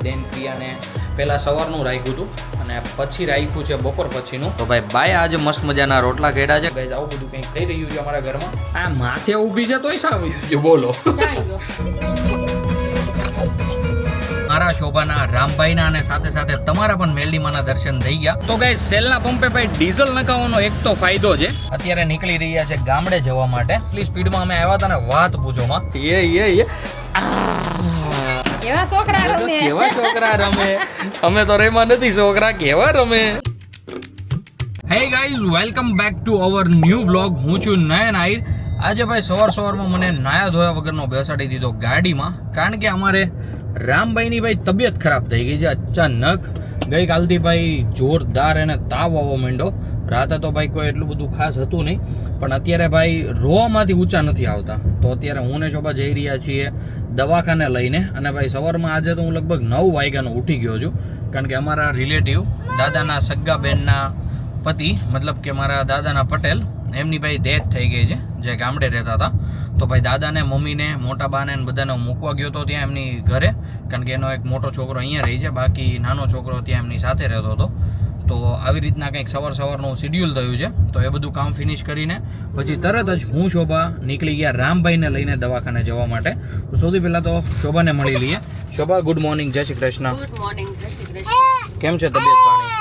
દેન પ્રિયાને પહેલાં સવારનું રાખ્યું હતું અને પછી રાખ્યું છે બપોર પછીનું. તો ભાઈ બાય આજે મસ્ત મજાના રોટલા કેડા છે. ગાઈઝ આવું બધું કંઈક થઈ રહ્યું છે અમારા ઘરમાં. આ માથે ઊભી છે તોય સાવ છે. બોલો મારા શોભાના રામભાઈના અને સાથે સાથે તમારા પણ મેલડીમાના દર્શન થઈ ગયા. તો ગાઈઝ સેલના પંપે ભાઈ ડીઝલ નખાવવાનો એક તો ફાયદો છે. અત્યારે નીકળી રહ્યા છે ગામડે જવા માટે. એટલી સ્પીડમાં અમે આવ્યા હતા ને વાત પૂછોમાં. કેવા છોકરા રમે અમે તો રેમાં નથી છોકરા કેવા રમે. Hey guys welcome back to our new blog. હું છું નયન આહિર. આજે ભાઈ સવારમાં મને નાયા ધોયા વગરનો બેસાડી દીધો ગાડીમાં, કારણ કે અમારે રામભાઈની ભાઈ તબિયત ખરાબ થઈ ગઈ છે અચાનક. ગઈકાલથી ભાઈ જોરદાર એને તાવ આવવા માંડ્યો. રાતે તો ભાઈ કોઈ એટલું બધું ખાસ હતું નહીં, પણ અત્યારે ભાઈ રોવામાંથી ઊંચા નથી આવતા. તો અત્યારે હું ને શોભા જઈ રહ્યા છીએ દવાખાને લઈને. અને ભાઈ સવારમાં આજે તો હું લગભગ 9 વાગ્યાનો ઉઠી ગયો છું, કારણ કે અમારા રિલેટિવ દાદાના સગ્ગા બેનના પતિ, મતલબ કે મારા દાદાના પટેલ, એમની ભાઈ ડેથ થઈ ગઈ છે, જે ગામડે રહેતા હતા. તો ભાઈ દાદાને, મમ્મીને, મોટા બાને બધાને મૂકવા ગયો હતો ત્યાં એમની ઘરે, કારણ કે એનો એક મોટો છોકરો અહીંયા રહી છે, બાકી નાનો છોકરો ત્યાં એમની સાથે રહેતો હતો. તો આવી રીતના કંઈક સવારનું શેડ્યુલ થયું છે. તો એ બધું કામ ફિનિશ કરીને પછી તરત જ હું શોભા નીકળી ગયા રામભાઈને લઈને દવાખાને જવા માટે. તો સૌથી પહેલાં તો શોભાને મળી લઈએ. શોભા ગુડ મોર્નિંગ, જય શ્રી કૃષ્ણ. ગુડ મોર્નિંગ, જય શ્રી કૃષ્ણ. કેમ છે તબિયત પાણી?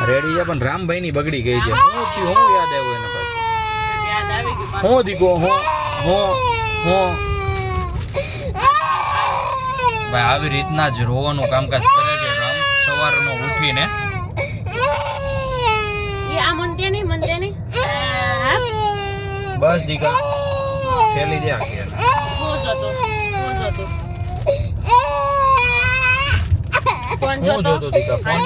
રેડી છે, પણ રામભાઈની બગડી ગઈ છે. હું યાદ આવ્યું એને પાછું. યાદ આવી ગયું. હું દીકો ભાઈ આવી રીતના જ રોવાનું કામકાજ કરે છે રામ સવારનો ઉઠીને. બસ દીકા ખેલી દે આખી. હું જોતો દીકા ફોન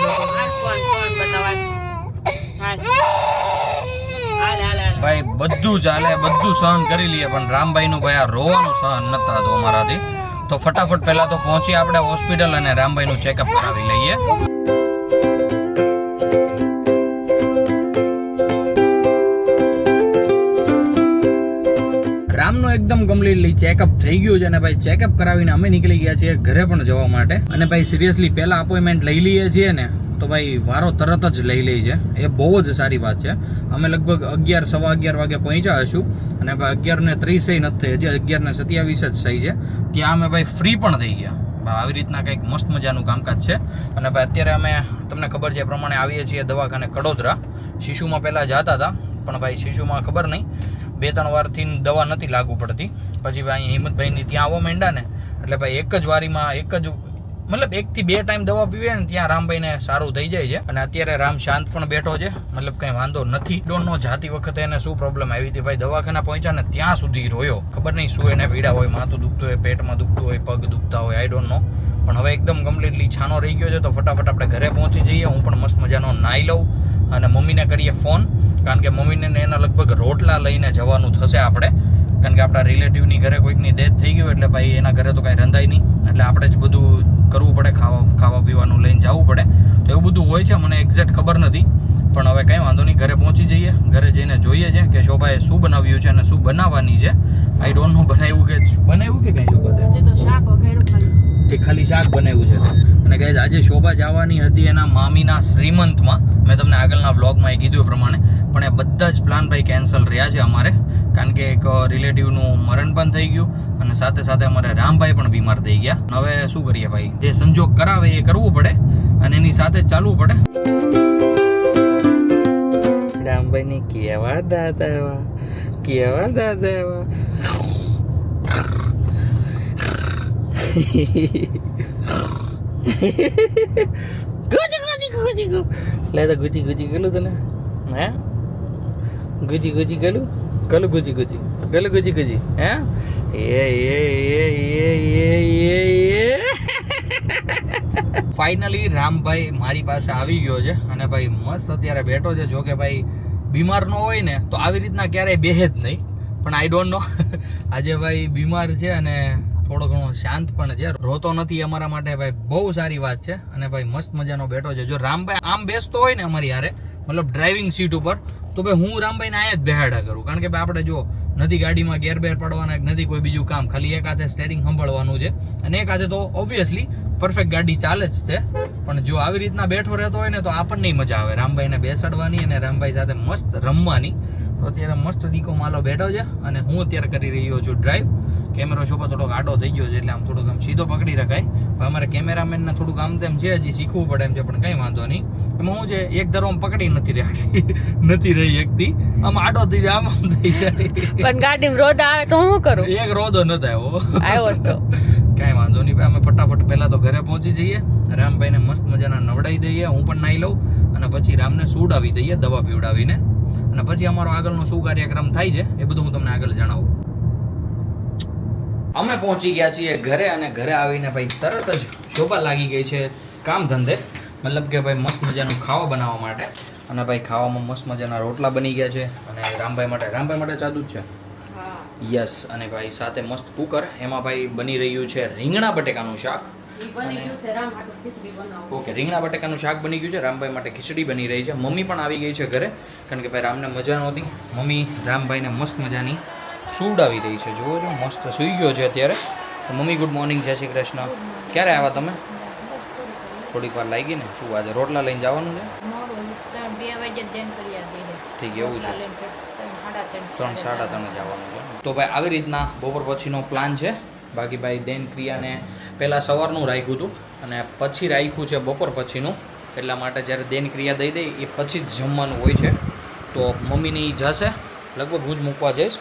ભાઈ બધું ચાલે, બધું સહન કરી લઈએ, પણ રામભાઈનું ભાઈ આ રોવાનું સહન નતા થતું અમારાથી. તો ફટાફટ પહેલા તો પહોંચીએ આપણે હોસ્પિટલ અને રામભાઈનું ચેકઅપ કરાવી લઈએ. રામનું એકદમ કમ્પ્લીટલી ચેકઅપ થઈ ગયું છે અને ભાઈ ચેકઅપ કરાવીને અમે નીકળી ગયા છીએ ઘરે પણ જવા માટે. અને ભાઈ સિરિયસલી પહેલા અપોઇન્ટમેન્ટ લઈ લઈએ છીએ ને તો ભાઈ વારો તરત જ લઈ લઈએ છે, એ બહુ જ સારી વાત છે. અમે લગભગ 11-11:15 વાગે પહોંચ્યા હશું અને ભાઈ 11:30 નથી થઈ, હજી 11:27 જ થઈ છે. ત્યાં અમે ભાઈ ફ્રી પણ થઈ ગયા. આવી રીતના કંઈક મસ્ત મજાનું કામકાજ છે. અને ભાઈ અત્યારે અમે તમને ખબર છે એ પ્રમાણે આવીએ છીએ દવાખાને કડોદરા. શિશુમાં પહેલાં જતા હતા, પણ ભાઈ શિશુમાં ખબર નહીં 2-3 વારથી દવા નથી લાગુ પડતી. પછી ભાઈ હિંમતભાઈની ત્યાં આવવા માંડ્યા ને, એટલે ભાઈ એક જ વારીમાં મતલબ 1 થી 2 ટાઈમ દવા પીવે ને ત્યાં રામભાઈને સારું થઈ જાય છે. અને અત્યારે રામ શાંત પણ બેઠો છે, મતલબ કંઈ વાંધો નથી. ડોન્ટ નો જાતી વખતે એને શું પ્રોબ્લેમ આવી હતી ભાઈ, દવાખાના પહોંચ્યા ને ત્યાં સુધી રોયો. ખબર નહીં શું એને પીડા હોય, માથું દુખતું હોય, પેટમાં દુખતું હોય, પગ દુખતા હોય, આઈ ડોન્ટ નો. પણ હવે એકદમ કમ્પ્લીટલી છાનો રહી ગયો છે. તો ફટાફટ આપણે ઘરે પહોંચી જઈએ. હું પણ મસ્ત મજાનો નાઈ લઉં અને મમ્મીને કરીએ ફોન, કારણ કે મમ્મીને એના લગભગ રોટલા લઈને જવાનું થશે આપણે, કારણ કે આપણા રિલેટિવની ઘરે કોઈકની ડેથ થઈ ગયું એટલે ભાઈ એના ઘરે તો કાંઈ રંધાય નહીં, એટલે આપણે જ બધું કરવું પડે, ખાવા પીવાનું લઈને જવું પડે. તો એવું બધું હોય છે, મને એક્ઝેક્ટ ખબર નથી, પણ હવે કંઈ વાંધો નહીં, ઘરે પહોંચી જઈએ. ઘરે જઈને જોઈએ છે કે શોભાએ શું બનાવ્યું છે અને શું બનાવવાની છે. આઈ ડોન્ટ નો બનાવ્યું કે શું બનાવ્યું કે કંઈ ખાલી શાક બનાવ્યું છે. અને ગાઈઝ આજે શોભા જવાની હતી એના મામીના શ્રીમંતમાં. મેં તમને આગળના વ્લોગમાં એ કીધું એ પ્રમાણે, પણ એ બધા જ પ્લાન ભાઈ કેન્સલ રહ્યા છે અમારે, કારણ કે એક રિલેટિવનું મરણ પણ થઈ ગયું અને સાથે સાથે અમારે રામભાઈ પણ બીમાર થઈ ગયા. હવે શું કરીએ ભાઈ, જે સંજોગ કરાવે એ કરવું પડે અને એની સાથે જ ચાલવું પડે. રામભાઈની કેવા દાદા એવા. લે તો ગુચી ગલું તને, હે ગુચી ગલું હે ફાઇનલી રામભાઈ મારી પાસે આવી ગયો છે અને ભાઈ મસ્ત અત્યારે બેઠો છે. જો કે ભાઈ બીમાર ન હોય ને તો આવી રીતના ક્યારેય બેહે જ નહીં, પણ આઈ ડોન્ટ નો આજે ભાઈ બીમાર છે અને થોડો ઘણો શાંત પણ છે, રોતો નથી. અમારા માટે ભાઈ બહુ સારી વાત છે. અને ભાઈ મસ્ત મજાનો બેઠો છે. જો રામભાઈ આમ બેસતો હોય ને અમારી હારે, મતલબ ડ્રાઇવિંગ સીટ ઉપર, તો ભાઈ હું રામભાઈને અહીંયા જ બેહાડા કરું, કારણ કે ભાઈ આપણે જો નથી ગાડીમાં ગેર બેર પડવાના, નથી કોઈ બીજું કામ, ખાલી એક હાથે સ્ટેરિંગ સંભાળવાનું છે અને એક હાથે તો ઓબ્વિયસલી પરફેક્ટ ગાડી ચાલે જ તે. પણ જો આવી રીતના બેઠો રહેતો હોય ને તો આપણને મજા આવે રામભાઈને બેસાડવાની અને રામભાઈ સાથે મસ્ત રમવાની. તો અત્યારે મસ્ત દીકો માલો બેઠો છે અને હું અત્યારે કરી રહ્યો છું ડ્રાઈવ. કેમેરો શોપો થોડોક આડો થઈ ગયો છે એટલે આમ થોડોક આમ સીધો પકડી રખાય. પણ અમારે કેમેરામેનને થોડુંક આમ તેમ છે, હજી શીખવું પડે એમ છે, પણ કંઈ વાંધો નહીં. એમાં હું છે એક ધરો આમ પકડી નથી રહી એકથી, આમ આડો થઈ જાય, આમ થઈ જાય. પણ ગાડીમાં રોદ આવે તો હું કરું? એક રોદો ન થાય આવ્યો જ તો કાંઈ વાંધો નહીં ભાઈ. અમે ફટાફટ પહેલા તો ઘરે પહોંચી જઈએ, રામભાઈને મસ્ત મજાના નવડાવી દઈએ, હું પણ નાહી લઉં અને પછી રામને સુવડાવી દઈએ દવા પીવડાવીને. અને પછી અમારો આગળનો શું કાર્યક્રમ થાય છે એ બધું હું તમને આગળ જણાવું. અમે પહોંચી ગયા છીએ ઘરે અને ઘરે આવીને ભાઈ તરત જ શોભા લાગી ગઈ છે કામ ધંધે, મતલબ કે ભાઈ મસ્ત મજાનું ખાવા બનાવવા માટે. અને ભાઈ ખાવામાં મસ્ત મજાના રોટલા બની ગયા છે અને રામભાઈ માટે ચાદુ જ છે. યસ. અને ભાઈ સાથે મસ્ત કુકર, એમાં ભાઈ બની રહ્યું છે રીંગણા બટેકાનું શાક. ઓકે, રીંગણા બટેકાનું શાક બની ગયું છે, રામભાઈ માટે ખીચડી બની રહી છે. મમ્મી પણ આવી ગઈ છે ઘરે, કારણ કે ભાઈ રામને મજા નહોતી. મમ્મી રામભાઈને મસ્ત મજાની સુવડાવી રહી છે. જુઓ છો, મસ્ત સૂઈ ગયો છે અત્યારે. તો મમ્મી ગુડ મોર્નિંગ, જય શ્રી કૃષ્ણ. ક્યારે આવ્યા તમે? થોડીક વાર લાગી ને. શું આજે રોટલા લઈને જવાનું છે? ઠીક, એવું છે. 3-3:30 જવાનું છે. તો ભાઈ આવી રીતના બપોર પછીનો પ્લાન છે. બાકી ભાઈ દેન ક્રિયાને પહેલાં સવારનું રાખ્યું હતું અને પછી રાખ્યું છે બપોર પછીનું. એટલા માટે જ્યારે દેન ક્રિયા દઈ દે એ પછી જ જમવાનું હોય છે. તો મમ્મીની જશે, લગભગ હું જ મૂકવા જઈશ.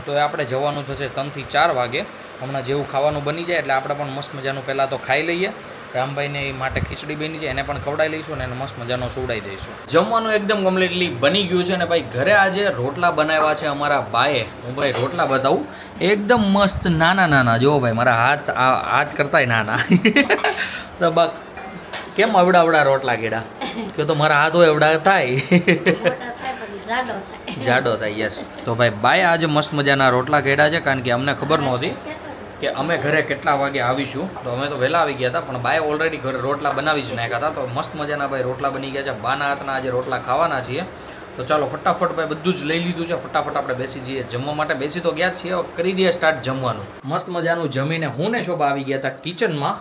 તો એ આપણે જવાનું થશે 3 થી 4 વાગે. હમણાં જેવું ખાવાનું બની જાય એટલે આપણે પણ મસ્ત મજાનું પહેલાં તો ખાઈ લઈએ. રામભાઈને એ માટે ખીચડી બની છે, એને પણ ખવડાવી લઈશું અને એને મસ્ત મજાનો સુવડાવી દઈશું. જમવાનું એકદમ કમ્પ્લીટલી બની ગયું છે અને ભાઈ ઘરે આજે રોટલા બનાવ્યા છે અમારા બાએ. હું ભાઈ રોટલા બતાવું, એકદમ મસ્ત નાના. જો ભાઈ મારા હાથ કરતાય નાના. બા કેમ અવડા રોટલા કેડા કે તો મારા હાથ હોય એવડા થાય, જાડો થાય. યસ. તો ભાઈ બાએ આજે મસ્ત મજાના રોટલા કેડા છે, કારણ કે અમને ખબર નહોતી કે અમે ઘરે કેટલા વાગે આવીશું. તો અમે તો વહેલા આવી ગયા હતા, પણ બાએ ઓલરેડી ઘરે રોટલા બનાવી જ નાખ્યા હતા. તો મસ્ત મજાના ભાઈ રોટલા બની ગયા છે. બાના હાથના આજે રોટલા ખાવાના છીએ. તો ચાલો ફટાફટ ભાઈ બધું જ લઈ લીધું છે, ફટાફટ આપણે બેસી જઈએ જમવા માટે. બેસી તો ગયા જ છીએ, કરી દઈએ સ્ટાર્ટ જમવાનું. મસ્ત મજાનું જમીને હું ને શોભા આવી ગયા હતા કિચનમાં,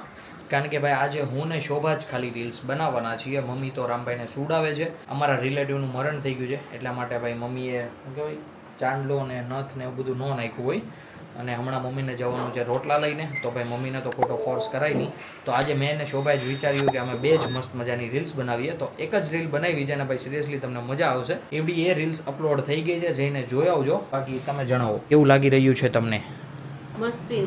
કારણ કે ભાઈ આજે હું ને શોભા જ ખાલી રીલ્સ બનાવવાના છીએ. મમ્મી તો રામભાઈને સુવડાવે છે. અમારા રિલેટિવનું મરણ થઈ ગયું છે, એટલા માટે ભાઈ મમ્મીએ શું કહેવાય ચાંદલો ને નથ ને એવું બધું ન નાખ્યું હોય. અને હમણાં મમ્મીને જવાનું છે રોટલા લઈને, તો ભાઈ મમ્મીને તો ખોટો ફોર્સ કરાય નહીં. તો આજે મેં ને શોભાએ જ વિચાર્યું કે અમે બે જ મસ્ત મજાની રીલ્સ બનાવીએ. તો એક જ રીલ બનાવી છે અને ભાઈ સિરિયસલી તમને મજા આવશે. એવડી એ રીલ્સ અપલોડ થઈ ગઈ છે, જઈને જોઈ આવજો. બાકી તમે જણાવો કેવું લાગી રહ્યું છે તમને? મસ્તી.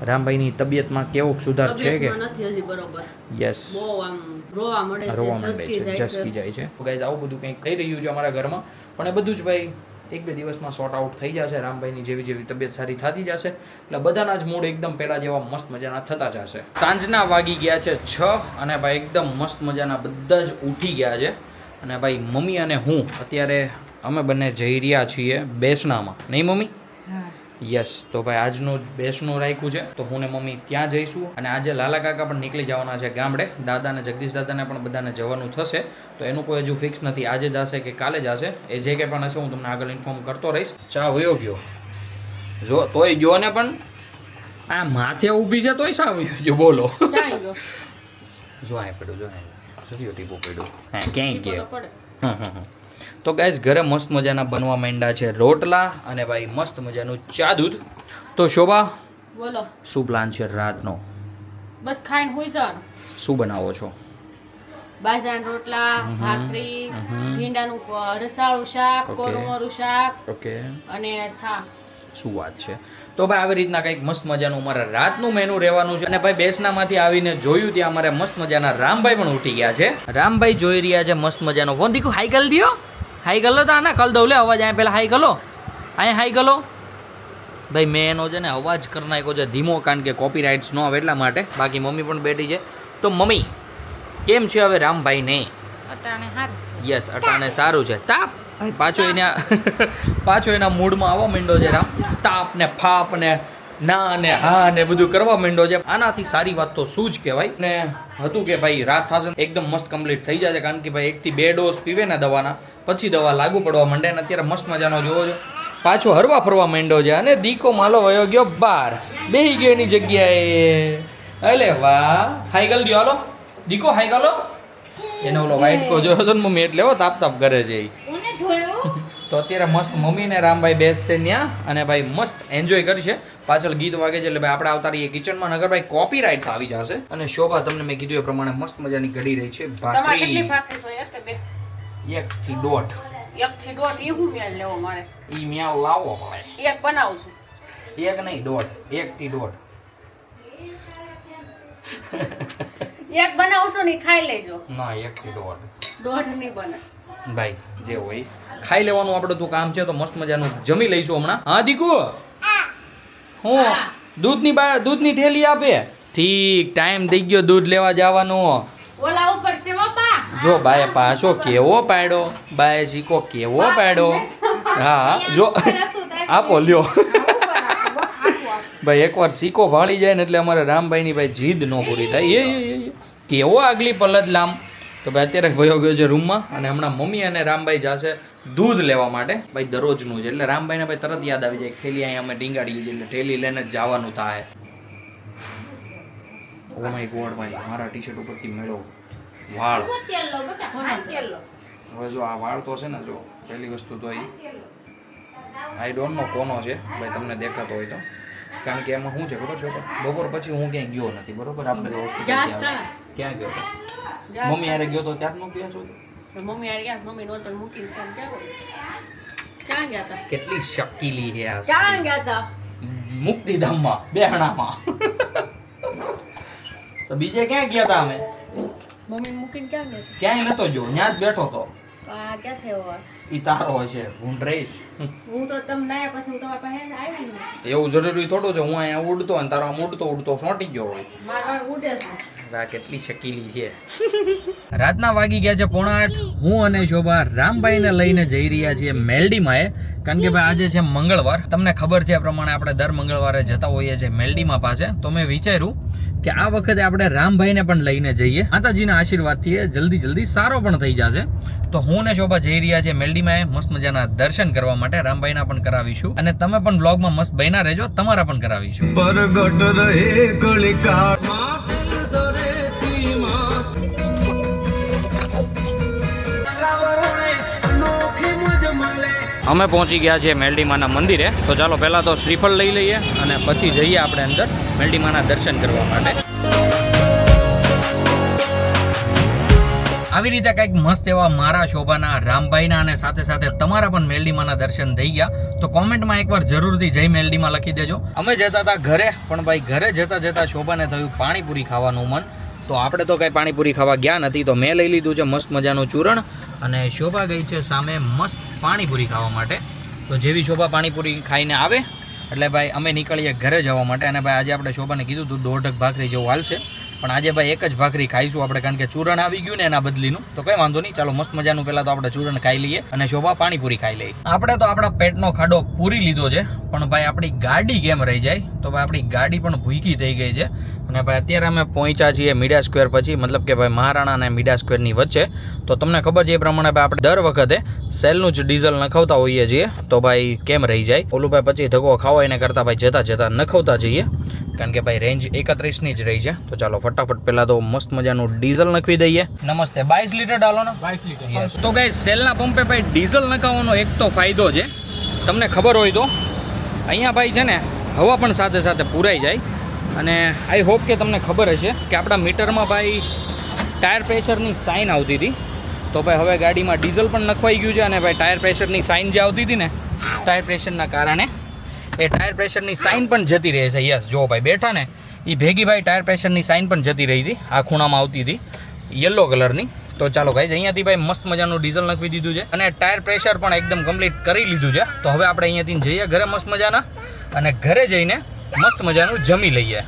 રામભાઈની તબિયતમાં કેવો સુધાર છે કે નથી હજી બરોબર? યસ, બહુ આમ રોવા મળે છે, ઝસકી જાય છે. તો ગાઈઝ આવું બધું કંઈક થઈ રહ્યું છે અમારા ઘરમાં, પણ એ બધું જ ભાઈ 1-2 દિવસમાં સોર્ટ આઉટ થઈ જશે. રામભાઈની જેવી તબિયત સારી થતી જશે એટલે બધાના જ મૂડ એકદમ પહેલા જેવા મસ્ત મજાના થતા જશે. સાંજના વાગી ગયા છે 6 અને ભાઈ એકદમ મસ્ત મજાના બધા જ ઉઠી ગયા છે. અને ભાઈ મમ્મી અને હું અત્યારે અમે બંને જઈ રહ્યા છીએ બેસણામાં, નહીં મમ્મી? યસ. તો ભાઈ આજનું બેસણું રાખ્યું છે, તો હું ને મમ્મી ત્યાં જઈશું. અને આજે લાલા કાકા પણ નીકળી જવાના છે ગામડે. દાદા ને જગદીશ દાદાને પણ બધાને જવાનું થશે. તો એનું કોઈ હજુ ફિક્સ નથી, આજે જશે કે કાલે જશે. એ જે કંઈ પણ હશે હું તમને આગળ ઇન્ફોર્મ કરતો રહીશ. ચા વયો ગયો જો, તોય ગયો ને પણ આ માથે ઊભી છે તોય સા વયો ગયો. બોલો જો આ પડ્યું, જો જોયો ટીપો પડ્યું. હા ક્યાંય ગયો. તો ગાઈઝ ઘરે મસ્ત મજાના બનવા માંડ્યા છે રોટલા અને ભાઈ મસ્ત મજાનું ચા દૂધ. તો શોભા બોલો શું પ્લાન છે રાતનો? બસ ખાઈને હોઈ જવાનું. શું બનાવો છો? બાજરાના રોટલા, ભાખરી, ભીંડાનું રસાળું શાક, કોરમોરું શાક ઓકે અને છા. શું વાત છે. તો ભાઈ આવી રીતના કંઈક મસ્ત મજાનું અમારા રાતનું મેનુ રહેવાનું છે. અને ભાઈ બેસનામાંથી આવીને જોયું ત્યાં અમારે મસ્ત મજાના રામભાઈ પણ ઉઠી ગયા છે. રામભાઈ જોઈ રહ્યા છે મસ્ત મજાનો ફોન. દીકુ હાઈ કરી દો, હાઈ ગલો તો આના કલ દઉં લે અવાજ. અહીંયા પહેલાં હાઈ ગલો, અહીંયા હાઈ ગલો. ભાઈ મેં એનો છે ને અવાજ કરી નાખ્યો છે ધીમો, કારણ કે કોપીરાઇટ્સ ન આવે એટલા માટે. બાકી મમ્મી પણ બેઠી છે. તો મમ્મી કેમ છે હવે રામભાઈને? અટાણે સારું છે. યસ, અટાણે સારું છે. તાપ ભાઈ પાછો એના મૂડમાં આવવા માંડ્યો છે રામ. તાપ ને ફાપ ને ના ને હા ને બધું કરવા માંડ્યો છે. આનાથી સારી વાત તો શું જ કહેવાય. ને હતું કે ભાઈ રાત થશે એકદમ મસ્ત કમ્પ્લીટ થઈ જશે, કારણ કે ભાઈ 1 થી 2 ડોઝ પીવે ને દવાના, પછી દવા લાગુ પડવા માંડે. ને અત્યારે મસ્ત મજાનો જોવો છો પાછો હરવા ફરવા માંડ્યો છે અને દીકો માલો વયો ગયો બહાર બેહી ગયો એની જગ્યાએ. અલે વાહ, હાઈ ગલ દો હાલો દીકો, હાઈ ગલો. એને ઓલો વાઈટ કો જોયો હતો ને મમ્મી, એટલે એવો તાપ તાપ કરે છે ઈ. તો અત્યારે મસ્ત મમ્મી ને રામભાઈ બેસશે ત્યાં અને ભાઈ મસ્ત એન્જોય કરશે. પાછળ ગીત વાગે છે એટલે ભાઈ આપણે આવતા રહીએ કિચનમાં, નગર ભાઈ કોપીરાઇટ્સ આવી જશે. અને શોભા તમને મેં કીધું એ પ્રમાણે મસ્ત મજાની ઘડી રહી છે ભાખરી. 1 થી 1.5. 1 થી 1.5 ઈ હું મેલ લેવો મારે. ઈ મ્યાવ લાવો ભાઈ. એક બનાવું છું. 1 નહીં 1.5. 1 થી 1.5. એક બનાવું છું ને ઈ ખાઈ લેજો. ના 1 થી 1.5. 1.5 નહીં બને ભાઈ જે હોય ખાઈ લેવાનું આપણે તો કામ છે. તો મસ્ત મજાનું જમી લઈશું હમણાં. હા દીકુ, હું દૂધની ઠેલી આપે. ઠીક, ટાઈમ થઈ ગયો દૂધ લેવા જવાનો. ઓલા ઉપર છે બાપા. જો બાએ પાછો કેવો પાડ્યો, બાએ શીખો કેવો પાડ્યો. હા જો આપો લ્યો. ભાઈ એકવાર સિક્કો ભાળી જાય ને એટલે અમારે રામભાઈની ભાઈ જીદ ન પૂરી થાય. એ કેવો આગલી પલદ લામ. તો ભાઈ અત્યારે વયો ગયો છે રૂમમાં અને હમણાં મમ્મી અને રામભાઈ જશે દૂધ લેવા માટે. ભાઈ દરરોજનું છે એટલે રામભાઈને ભાઈ તરત યાદ આવી જાય ઠેલી અહીંયા અમે ટીંગાડીએ છીએ એટલે ઠેલી લઈને જ જવાનું થાય. ઓ માય ગોડ ભાઈ, મારા ટી શર્ટ ઉપરથી મેળો વાળ. હવે જો આ વાળ તો છે ને, જો પહેલી વસ્તુ તો આઈ ડોન્ટ નો કોનો છે ભાઈ, તમને દેખાતો હોય તો. કારણ કે એમાં શું છે ખબર છે, બપોર પછી હું ક્યાંય ગયો નથી, બરોબર. આપણે તો ક્યાં ગયો? મમ્મી યારે ગયો તો ત્યાં જ મૂક્યા છો? મમ્મી આ ગયા, મમ્મી નોતર મૂકીને ક્યાં ગયા હતા? કેટલી શકીલી છે આ. ક્યાં ગયા હતા? મુક્તિધામમાં, બેહણામાં. તો બીજે ક્યાં ગયા હતા અમે? મમ્મી મૂકીને ક્યાં ગયા? ક્યાંય નતો ગયો, ત્યાં જ બેઠો તો. આ ક્યાં થયો? ઈ તારો છે, હું રહીશ. હું તો તમને આયા પછી હું તમારા પાસે આવી ને. એવું જરૂરી થોડું છે, હું અહીંયા ઉડતો અને તારો આમ ઉડતો ફોટી ગયો હોય. મારા ઉડે છે. આ કેટલી શકીલી છે. રાતના વાગી ગયા છે 7:30. હું અને શોભા રામભાઈને લઈને જઈ રહ્યા છીએ મેલડીમાં. કારણ કે ભાઈ આજે છે મંગળવાર. તમને ખબર છે એ પ્રમાણે આપણે દર મંગળવારે જતા હોઈએ છીએ મેલડીમાં પાસે. તો મેં વિચાર્યું કે આ વખતે આપણે રામભાઈને પણ લઈને જઈએ. માતાજીના આશીર્વાદથી એ જલ્દી સારો પણ થઈ જશે. તો હું ને શોભા જઈ રહ્યા છે મેલડીમાં મસ્ત મજાના દર્શન કરવા માટે. રામભાઈના પણ કરાવીશું અને તમે પણ બ્લોગમાં મસ્ત બન્યા રહેજો, તમારા પણ કરાવીશું. પરગટ રહે કળિકા અમે પહોંચી ગયા છીએ મેલડીમાના મંદિરે. તો ચાલો પહેલાં તો શ્રીફળ લઈ લઈએ અને પછી જઈએ આપણે અંદર મેલડીમાના દર્શન કરવા માટે. આવી રીતે કંઈક મસ્ત એવા મારા શોભાના, રામભાઈના અને સાથે સાથે તમારા પણ મેલડીમાના દર્શન થઈ ગયા. તો કોમેન્ટમાં એકવાર જરૂરથી જય મેલડીમાં લખી દેજો. અમે જતા હતા ઘરે, પણ ભાઈ ઘરે જતા શોભાને થયું પાણીપુરી ખાવાનું મન. તો આપણે તો કાંઈ પાણીપુરી ખાવા ગયા નથી. તો મેં લઈ લીધું છે મસ્ત મજાનું ચૂરણ અને શોભા ગઈ છે સામે મસ્ત પાણીપુરી ખાવા માટે. તો જેવી શોભા પાણીપુરી ખાઈને આવે એટલે ભાઈ અમે નીકળીએ ઘરે જવા માટે. અને ભાઈ આજે આપણે શોભાને કીધું તું 1.5 ભાખરી જેવું હાલશે, પણ આજે ભાઈ એક જ ભાખરી ખાઈશું આપણે, કારણ કે ચૂરણ આવી ગયું ને એના બદલીનું. તો કંઈ વાંધો નહીં, ચાલો મસ્ત મજાનું પહેલાં તો આપણે ચૂરણ ખાઈ લઈએ અને શોભા પાણીપુરી ખાઈ લઈએ. આપણે તો આપણા પેટનો ખાડો પૂરી લીધો છે, પણ ભાઈ આપણી ગાડી કેમ રહી જાય? તો ભાઈ આપણી ગાડી પણ ભૂખી થઈ ગઈ છે. અને ભાઈ અત્યારે અમે પહોંચ્યા છીએ મીડિયા સ્ક્વેર પછી, મતલબ કે ભાઈ મહારાણા અને મીડિયા સ્ક્વેરની વચ્ચે. તો તમને ખબર છે એ પ્રમાણે ભાઈ આપણે દર વખતે સેલનું જ ડીઝલ નખાવતા હોઈએ છીએ. તો ભાઈ કેમ રહી જાય? ઓલું ભાઈ પછી ધક્કો ખાવા એને કરતાં ભાઈ જતા નખાવતા જઈએ, કારણ કે ભાઈ રેન્જ 31ની જ રહી છે. તો ચાલો ફટાફટ પહેલાં તો મસ્ત મજાનું ડીઝલ નખવી દઈએ. નમસ્તે, 22 લીટર ડાલો ને. 22 લીટર. તો ગાઈસ સેલના પંપે ભાઈ ડીઝલ નખાવવાનો એક તો ફાયદો છે, તમને ખબર હોય તો અહીંયા ભાઈ છે ને હવા પણ સાથે સાથે પૂરાઈ જાય. અને આઈ હોપ કે તમને ખબર હશે કે આપણા મીટરમાં ભાઈ ટાયર પ્રેશરની સાઇન આવતી હતી. તો ભાઈ હવે ગાડીમાં ડીઝલ પણ નખવાઈ ગયું છે અને ભાઈ ટાયર પ્રેશરની સાઇન જે આવતી હતી ને, ટાયર પ્રેશરના કારણે એ ટાયર પ્રેશરની સાઇન પણ જતી રહે છે. યસ, જો ભાઈ બેઠા ને એ ભેગી ભાઈ ટાયર પ્રેશરની સાઇન પણ જતી રહી હતી. આ ખૂણામાં આવતી હતી યલો કલરની. તો ચાલો ગાઈઝ અહીંયાથી ભાઈ મસ્ત મજાનું ડીઝલ નખવી દીધું છે અને ટાયર પ્રેશર પણ એકદમ કમ્પ્લીટ કરી લીધું છે. તો હવે આપણે અહીંયાથી જઈએ ઘરે મસ્ત મજાના, અને ઘરે જઈને મસ્ત મજાનું જમી લઈએ.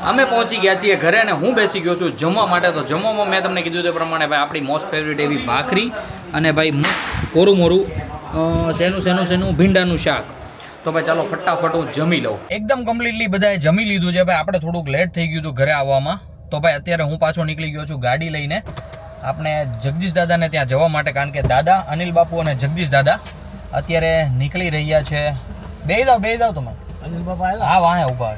અમે પહોંચી ગયા છીએ ઘરે અને હું બેસી ગયો છું જમવા માટે. તો જમવામાં મેં તમને કીધું તે પ્રમાણે ભાઈ આપણી મોસ્ટ ફેવરિટ એવી ભાખરી અને ભાઈ મસ્ત કોરું મોરું શેનું ભીંડાનું શાક. તો ભાઈ ચાલો ફટાફટ હું જમી લઉં. એકદમ કમ્પ્લીટલી બધાએ જમી લીધું છે ભાઈ. આપણે થોડુંક લેટ થઈ ગયું હતું ઘરે આવવામાં. તો ભાઈ અત્યારે હું પાછો નીકળી ગયો છું ગાડી લઈને આપણે જગદીશ દાદાને ત્યાં જવા માટે, કારણ કે દાદા અનિલ બાપુ અને જગદીશ દાદા અત્યારે નીકળી રહ્યા છે. બેહી જાવ તમે. અનિલ બાપા આવ્યા? હા વાહે ઊભા.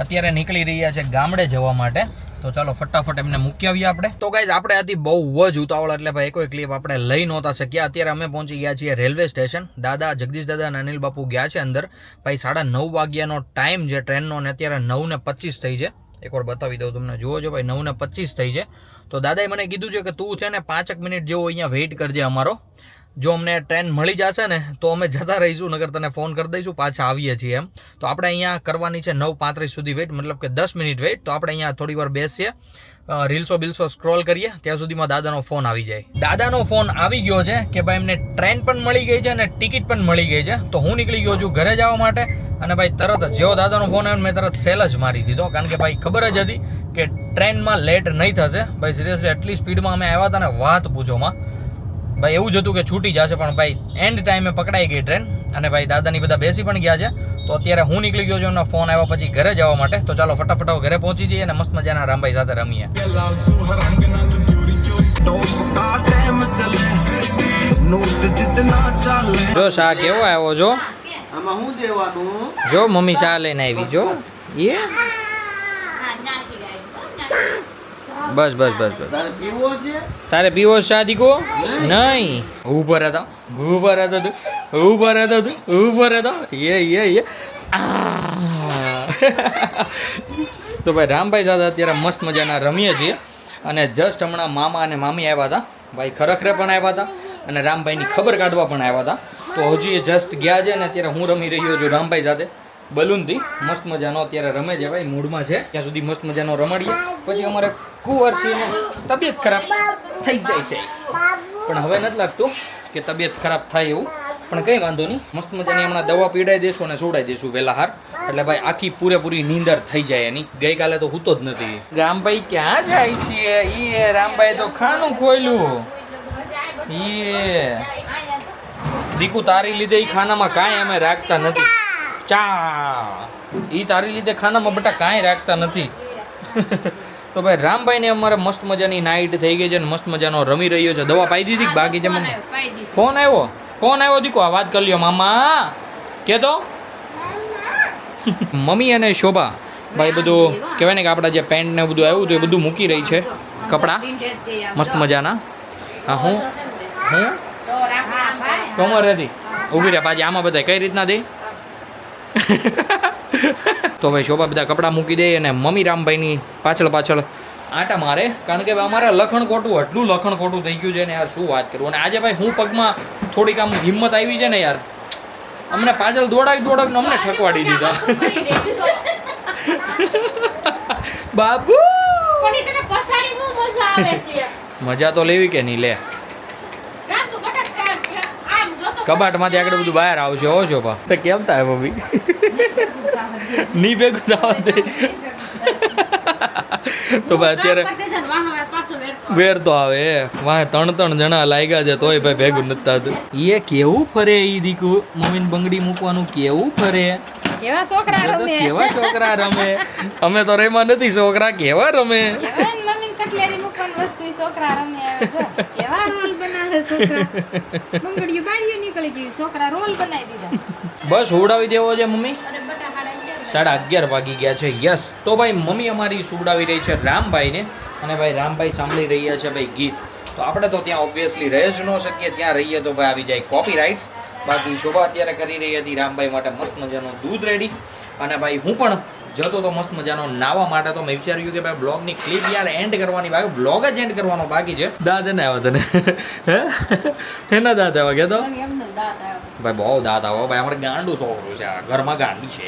અત્યારે નીકળી રહ્યા છે ગામડે જવા માટે. તો ચાલો ફટાફટ એમને મૂકી આવીએ આપણે. તો ગાઈઝ આપણે હતી બહુ જ ઉતાવળ એટલે ભાઈ કોઈ ક્લિપ આપણે લઈ નહોતા શક્યા. અત્યારે અમે પહોંચી ગયા છીએ રેલવે સ્ટેશન. દાદા જગદીશ દાદા અને અનિલ બાપુ ગયા છે અંદર. ભાઈ 9:30 વાગ્યાનો ટાઈમ છે ટ્રેનનો અને અત્યારે 9:25 થઈ છે. એકવાર બતાવી દઉં તમને. જુઓ જો ભાઈ 9:25 થઈ છે. તો દાદાએ મને કીધું છે કે તું છે ને 5 મિનિટ જેવો અહીંયા વેઇટ કરજે અમારો. જો અમને ટ્રેન મળી જશે ને તો અમે જતા રહીશું, નગર તને ફોન કરી દઈશું પાછા આવીએ છીએ એમ. તો આપણે અહીંયા કરવાની છે 9:35 સુધી વેઇટ, મતલબ કે 10 મિનિટ વેઇટ. તો આપણે અહીંયા થોડી વાર બેસીએ, રીલ્સો સ્ક્રોલ કરીએ, ત્યાં સુધીમાં દાદાનો ફોન આવી જાય. દાદાનો ફોન આવી ગયો છે કે ભાઈ એમને ટ્રેન પણ મળી ગઈ છે અને ટિકિટ પણ મળી ગઈ છે. તો હું નીકળી ગયો છું ઘરે જવા માટે. અને ભાઈ તરત જ જેવો દાદાનો ફોન આવ્યો મેં તરત સેલ જ મારી દીધો, કારણ કે ભાઈ ખબર જ હતી કે ટ્રેનમાં લેટ નહીં થશે. ભાઈ સિરિયસલી એટલી સ્પીડમાં અમે આવ્યા હતા ને વાત પૂછોમાં. ભાઈ એવું જ હતું કે છૂટી જશે, પણ ભાઈ એન્ડ ટાઈમે પકડાઈ ગઈ ટ્રેન. અને ભાઈ દાદાની બધા બેસી પણ ગયા છે. તો અત્યારે હું નીકળી ગયો છું એમનો ફોન આવ્યા પછી ઘરે જવા માટે. તો ચાલો ફટાફટ ઘરે પહોંચી જઈએ અને મસ્ત મજાના રામભાઈ સાથે રમીએ. જો શા કેવો આવ્યો જો. આમાં શું દેવાનું? જો મમ્મી શા લઈને આવી જો. એ બસ બસ બસ બસ. તારે પીવો છે? તારે પીવો શા દીકો? નહીં. ઉપર હતો એ તો ભાઈ રામભાઈ સાથે અત્યારે મસ્ત મજાના રમીએ છીએ. અને જસ્ટ હમણાં મામા અને મામી આવ્યા હતા. ભાઈ ખરેખરે પણ આવ્યા હતા અને રામભાઈની ખબર કાઢવા પણ આવ્યા હતા. તો હજી એ જસ્ટ ગયા છે ને અત્યારે હું રમી રહ્યો છું રામભાઈ સાથે બલૂનથી. મસ્ત મજાનો અત્યારે રમે છે ભાઈ, મૂડમાં છે. ત્યાં સુધી મસ્ત મજાનો રમાડીએ, પછી અમારે કુંવરસીને તબિયત ખરાબ થઈ જાય છે. પણ હવે નથી લાગતું કે તબિયત ખરાબ થાય એવું, પણ કંઈ વાંધો નહીં. મસ્ત મજાની હમણાં દવા પીડાઈ દેશું અને સુડાઈ દેશું વહેલા હાર, એટલે ભાઈ આખી પૂરેપૂરી નીંદર થઈ જાય એની. ગઈકાલે તો હૂતો જ નથી. રામભાઈ ક્યાં જાય છે? એ રામભાઈ તો ખાનું ખોયલું. એ દીકુ તારી લીધે એ ખાનામાં કાંઈ અમે રાખતા નથી. ચા એ તારી લીધે ખાનામાં બટા કાંઈ રાખતા નથી. તો ભાઈ રામભાઈને અમારે મસ્ત મજાની નાઈટ થઈ ગઈ છે અને મસ્ત મજાનો રમી રહ્યો છે. દવા પાઈ દીધી બાકી છે મમ્મી? ફોન આવ્યો દીકો. આ વાત કરી લ્યો મામા કે તો. મમ્મી અને શોભા ભાઈ બધું કહેવાય ને કે આપણા જે પેન્ટ ને બધું આવ્યું હતું એ બધું મૂકી રહી છે, કપડાં મસ્ત મજાના. હા હું કમર હતી ઊભી રહે પાછી. આમાં બધા કઈ રીતના દે? તો ભાઈ શોભા બધા કપડાં મૂકી દે અને મમ્મી રામભાઈની પાછળ આટા મારે, કારણ કે અમારા લખણ ખોટું થઈ ગયું છે ને યાર, શું વાત કરું. અને આજે ભાઈ હું પગમાં થોડીક આમ હિંમત આવી છે ને યાર, અમને પાછળ દોડાવીને અમને ઠકવાડી દીધા. બાબુ મજા તો લેવી કે નહીં? લે કબાટમાંથી આગળ બધું બહાર આવશે. હો શોભા તો કેમ થાય મમ્મી? ની ભેગું થવા દે. તો ભાઈ અત્યારે વેર તો આવે. વાહ 3 જણા લાગ્યા છે તોય ભાઈ ભેગું નથી થતું. એ કેવું ફરે ઈ દીકુ, મમ્મીને બંગડી મૂકવાનું કેવું ફરે. કેવા છોકરા રમે. અમે તો રેમાં નથી, છોકરા કેવા રમે. મમ્મી કટલેરી મૂકવાની વસ્તુ છોકરા રમે. કેવા રોલ બનાવે છોકરા. બંગડીઓ બારીઓ નીકળી ગઈ, છોકરા રોલ બનાવી દીધા. બસ ઉડાવી દેવો છે મમ્મી. 11:30 વાગી ગયા છે. યસ. તો ભાઈ મમ્મી અમારી સુવડાવી રહી છે રામભાઈને, અને ભાઈ રામભાઈ સાંભળી રહ્યા છે ભાઈ ગીત. તો આપણે તો ત્યાં ઓબ્વિયસલી રહી જ ન શકીએ, ત્યાં રહીએ તો ભાઈ આવી જાય કોપીરાઇટ્સ. બાકી શોભા અત્યારે કરી રહી હતી રામભાઈ માટે મસ્ત મજાનું દૂધ રેડી. અને ભાઈ હું પણ જતો તો મસ્ત મજાનો નાવા માટે. તો મેં વિચાર્યું કે ભાઈ બ્લોગની ક્લિપ યાર એન્ડ કરવાની બાકી, બ્લોગ જ એન્ડ કરવાનો બાકી છે. દાંત એને આવ્યા તને? એના દાંત આવ્યા કે તો ભાઈ બહુ દાંત આવો ભાઈ. અમારે ગાંડું છોકરું છે, ઘરમાં ગાંડી છે.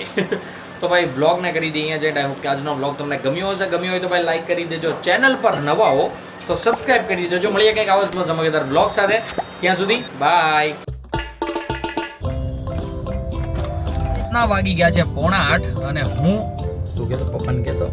તો ભાઈ બ્લોગને કરી દઈએ છે. આઈ હોપ કે આજનો બ્લોગ તમને ગમ્યો હશે. ગમ્યો હોય તો ભાઈ લાઈક કરી દેજો. ચેનલ પર નવા હો તો સબસ્ક્રાઇબ કરી દેજો. મળીએ કંઈક આવા જ ધમાકેદાર બ્લોગ સાથે. ત્યાં સુધી બાય. વાગી ગયા છે 7:45 અને હું તું કેતો પપ્પાને કેતો